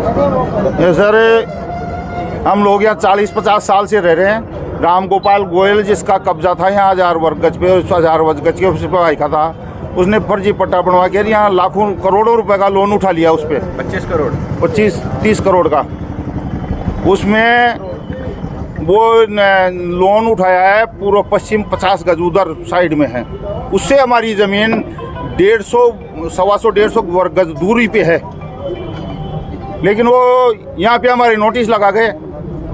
ये सर हम लोग यहाँ 40-50 साल से रह रहे हैं। राम गोपाल गोयल जिसका कब्जा था यहाँ 1000 वर्ग गज पे, 1000 वर्ग गज के उस पर भाई का था, उसने फर्जी पट्टा बनवा के यहाँ लाखों करोड़ों रुपए का लोन उठा लिया उस पर, 25-30 करोड़ का। उसमें वो लोन उठाया है पूर्व पश्चिम 50 गज उधर साइड में है, उससे हमारी ज़मीन 150 वर्ग गज दूरी पे है। लेकिन वो यहाँ पे हमारे नोटिस लगा गए,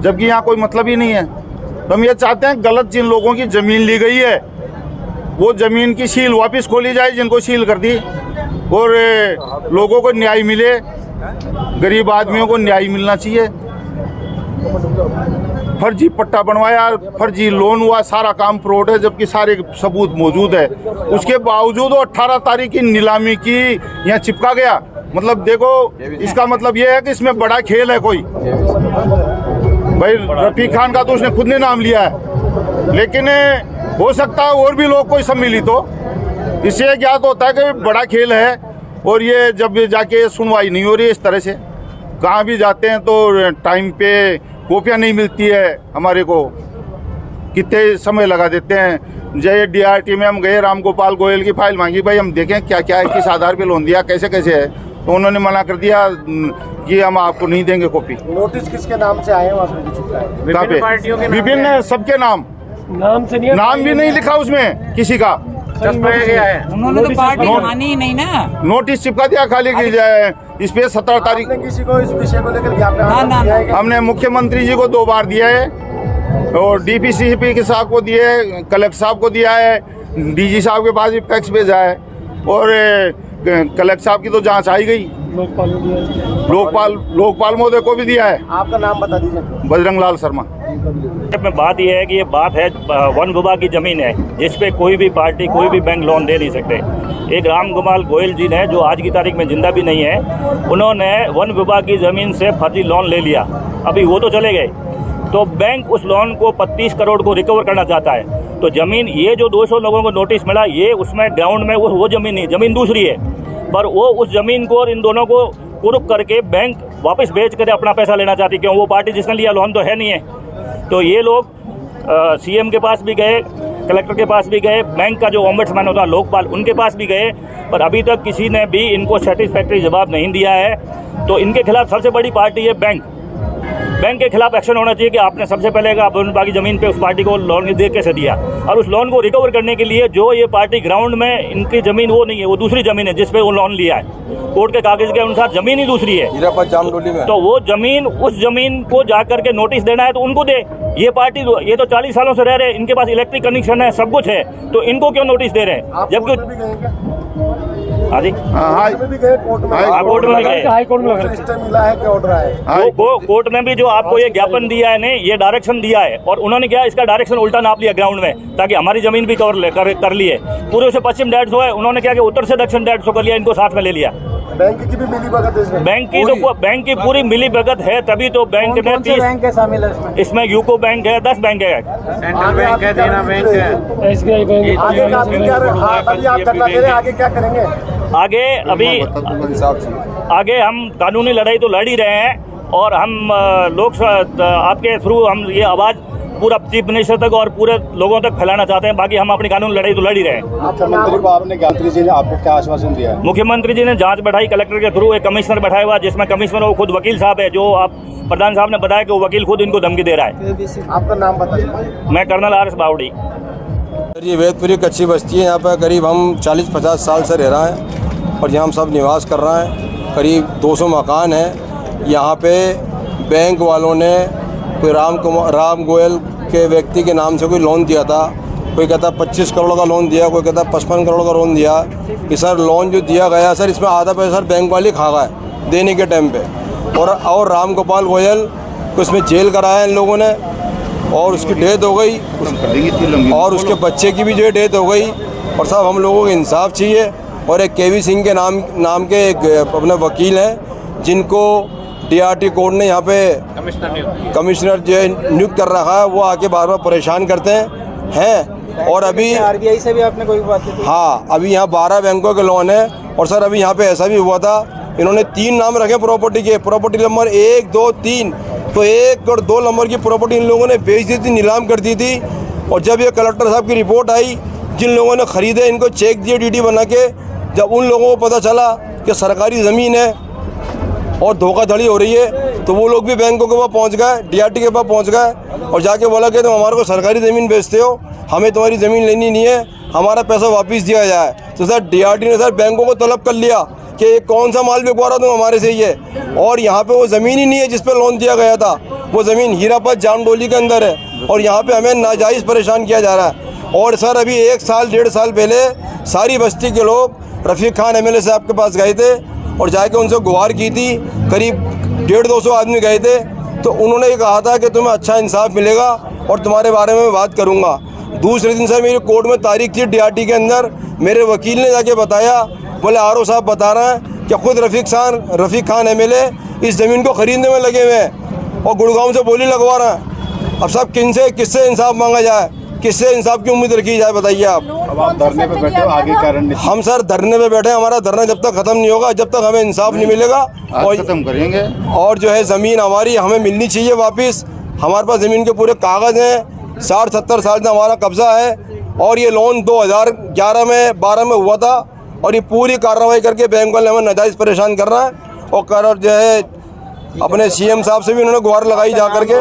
जबकि यहाँ कोई मतलब ही नहीं है। तो हम ये चाहते हैं गलत जिन लोगों की ज़मीन ली गई है वो ज़मीन की सील वापस खोली जाए, जिनको सील कर दी, और लोगों को न्याय मिले, गरीब आदमियों को न्याय मिलना चाहिए। फर्जी पट्टा बनवाया, फर्जी लोन हुआ, सारा काम फ्रॉड है, जबकि सारे सबूत मौजूद है। उसके बावजूद वो 18 तारीख की नीलामी की यहाँ चिपका गया। मतलब देखो, इसका मतलब ये है कि इसमें बड़ा खेल है कोई। भाई रफीक खान का तो उसने खुद ने नाम लिया है, लेकिन हो सकता है और भी लोग कोई सम्मिलित हो। इससे ज्ञात होता है कि बड़ा खेल है। और ये जब जाके सुनवाई नहीं हो रही इस तरह से, कहाँ भी जाते हैं तो टाइम पे कॉपियाँ नहीं मिलती है हमारे को, कितने समय लगा देते हैं। जय DRT में हम गए, राम गोपाल गोयल की फाइल मांगी, भाई हम देखें क्या क्या है, किस आधार पे लोन दिया, कैसे कैसे है, तो उन्होंने मना कर दिया कि हम आपको नहीं देंगे कॉपी। नोटिस किसके नाम से आए हैं कहाँ पे? विभिन्न सबके नाम से नहीं, नाम भी नहीं लिखा उसमें किसी का। उन्होंने तो पार्टी मानी ही नहीं ना, नोटिस चिपका दिया खाली की जाए। इस पे 17 तारीख किसी को इस विषय को लेकर ज्ञापन हमने मुख्यमंत्री जी को 2 बार दिया है, और DPCP के साहब को दिए, कलेक्टर साहब को दिया है, DG साहब के पास भी फैक्स भेजा है, और कलेक्टर साहब की तो जांच आई गई, लोकपाल महोदय को भी दिया है। आपका नाम बता दीजिए। बजरंग लाल शर्मा। में बात यह है कि ये बात है वन विभाग की ज़मीन है, जिस पे कोई भी पार्टी, कोई भी बैंक लोन दे नहीं सकते। एक राम गोपाल गोयल जी ने, जो आज की तारीख में जिंदा भी नहीं है, उन्होंने वन विभाग की ज़मीन से फर्जी लोन ले लिया। अभी वो तो चले गए, तो बैंक उस लोन को 25 करोड़ को रिकवर करना चाहता है। तो ज़मीन, ये जो 200 लोगों को नोटिस मिला, ये उसमें ग्राउंड में वो ज़मीन नहीं, ज़मीन दूसरी है, पर वो उस ज़मीन को और इन दोनों को कुरुक करके बैंक वापस बेच कर अपना पैसा लेना चाहती, क्यों वो पार्टी जिसने लिया लोन तो है नहीं है। तो ये लोग CM के पास भी गए, कलेक्टर के पास भी गए, बैंक का जो ओम्बड्समैन होता है लोकपाल, उनके पास भी गए, पर अभी तक किसी ने भी इनको सेटिस्फैक्ट्री जवाब नहीं दिया है। तो इनके खिलाफ सबसे बड़ी पार्टी है बैंक के खिलाफ एक्शन होना चाहिए कि आपने सबसे पहले बाकी ज़मीन पे उस पार्टी को लोन दे कैसे दिया, और उस लोन को रिकवर करने के लिए जो ये पार्टी ग्राउंड में, इनकी ज़मीन वो नहीं है, वो दूसरी ज़मीन है जिस पे वो लोन लिया है, कोर्ट के कागज़ के अनुसार ज़मीन ही दूसरी है। तो वो ज़मीन, उस ज़मीन को जा करके नोटिस देना है तो उनको दे। ये पार्टी, ये तो 40 सालों से रह रहे हैं, इनके पास इलेक्ट्रिक कनेक्शन है, सब कुछ है, तो इनको क्यों नोटिस दे रहे हैं? जबकि हाँ जी, कोर्ट में गए, हाईकोर्ट में मिला है कि ऑर्डर है, कोर्ट ने भी जो आपको ये ज्ञापन दिया है, नहीं ये डायरेक्शन दिया है, और उन्होंने क्या इसका डायरेक्शन उल्टा नाप लिया ग्राउंड में, ताकि हमारी जमीन भी कर लिए। पूरे से पश्चिम 150 है, उन्होंने क्या किया, उत्तर से दक्षिण 150 कर लिया, इनको साथ में ले लिया। बैंक की भी मिली भगत है इसमें, बैंक की पूरी मिली भगत है, तभी तो बैंक ने 30 बैंक है शामिल है इसमें यूको बैंक है, 10 बैंक है, सेंट्रल बैंक है, देना बैंक है, SBI बैंक। आगे क्या करेंगे? आगे हम कानूनी लड़ाई तो लड़ ही रहे हैं, और हम आपके थ्रू हम ये आवाज़ पूरा चीफ मिनिस्टर तक और पूरे लोगों तक फैलाना चाहते हैं। बाकी हम अपनी कानूनी लड़ाई तो लड़ ही रहे हैं। मुख्यमंत्री जी ने आपको क्या आश्वासन दिया है? मुख्यमंत्री जी ने जांच बढ़ाई, कलेक्टर के थ्रू एक कमिश्नर बैठाया हुआ, जिसमें कमिश्नर वो खुद वकील साहब है, जो आप प्रधान साहब ने बताया कि वो वकील खुद इनको धमकी दे रहा है। आपका नाम बताइए। मैं कर्नल RS बावड़ी। ये वेदपुरी कच्ची बस्ती है, यहाँ पर करीब हम 40-50 साल से रह रहे हैं, और यहाँ हम सब निवास कर रहे हैं। करीब 200 मकान हैं। यहाँ पे बैंक वालों ने कोई राम गोयल के व्यक्ति के नाम से कोई लोन दिया था, कोई कहता 25 करोड़ का लोन दिया, कोई कहता 55 करोड़ का लोन दिया। कि सर लोन जो दिया गया सर, इसमें आधा पैसा सर बैंक वाले खा गए देने के टाइम पे, और राम गोपाल गोयल को इसमें जेल कराया इन लोगों ने, और उसकी डेथ हो गई, और उसके बच्चे की भी जो डेथ हो गई। और साहब हम लोगों को इंसाफ चाहिए। और एक KV सिंह के नाम के एक अपने वकील हैं, जिनको DRT कोर्ट ने यहाँ पे कमिश्नर जो नियुक्त कर रखा है, वो आके बार बार परेशान करते हैं। और अभी RBI से भी आपने कोई बात की? हाँ, अभी यहाँ 12 बैंकों के लोन है। और सर अभी यहाँ पे ऐसा भी हुआ था इन्होंने 3 नाम रखे प्रॉपर्टी के, प्रॉपर्टी नंबर 1, 2, 3। तो 1 और 2 नंबर की प्रॉपर्टी इन लोगों ने बेच दी थी, नीलाम कर दी थी। और जब ये कलेक्टर साहब की रिपोर्ट आई, जिन लोगों ने ख़रीदे इनको चेक दिए डीडी बना के, जब उन लोगों को पता चला कि सरकारी ज़मीन है और धोखाधड़ी हो रही है, तो वो लोग भी बैंकों के पास पहुंच गए, डीआरटी के पास पहुंच गए और जाके बोला कि तुम हमारे को सरकारी ज़मीन बेचते हो, हमें तुम्हारी ज़मीन लेनी नहीं है, हमारा पैसा वापस दिया जाए। तो सर डीआरटी ने सर बैंकों को तलब कर लिया कि कौन सा माल बिकवा रहा तुम हमारे से ही है, और यहाँ पे वो ज़मीन ही नहीं है जिस पे लोन दिया गया था। वो ज़मीन हीरापत जामडोली के अंदर है और यहाँ पे हमें नाजायज़ परेशान किया जा रहा है। और सर अभी 1 साल 1.5 साल पहले सारी बस्ती के लोग रफ़ीक खान एमएलए साहब के पास गए थे और जाके उनसे गुहार की थी, करीब 150-200 आदमी गए थे। तो उन्होंने ये कहा था कि तुम्हें अच्छा इंसाफ मिलेगा और तुम्हारे बारे में बात करूँगा। दूसरे दिन सर मेरी कोर्ट में तारीख थी डीआरटी के अंदर, मेरे वकील ने जाके बताया, बोले आरओ साहब बता रहे हैं कि खुद रफ़ीक खान एमएलए इस ज़मीन को ख़रीदने में लगे हुए हैं और गुड़गांव से बोली लगवा रहे हैं। अब साहब किससे इंसाफ मांगा जाए, किससे इंसाफ की उम्मीद रखी जाए, बताइए आप। अब आप धरने पे बैठे हो, आगे कारण नहीं। हम सर धरने पे बैठे हैं, हमारा धरना जब तक ख़त्म नहीं होगा, जब तक हमें इंसाफ नहीं मिलेगा और खत्म करेंगे। और जो है ज़मीन हमारी हमें मिलनी चाहिए वापस। हमारे पास ज़मीन के पूरे कागज़ हैं, 60-70 साल से हमारा कब्ज़ा है और ये लोन 2011 में 12 में हुआ था और ये पूरी कार्रवाई करके बैंक वाले हमें नाजायज़ परेशान कर रहा है। और जो है अपने सीएम साहब से भी उन्होंने गुहार लगाई जा करके।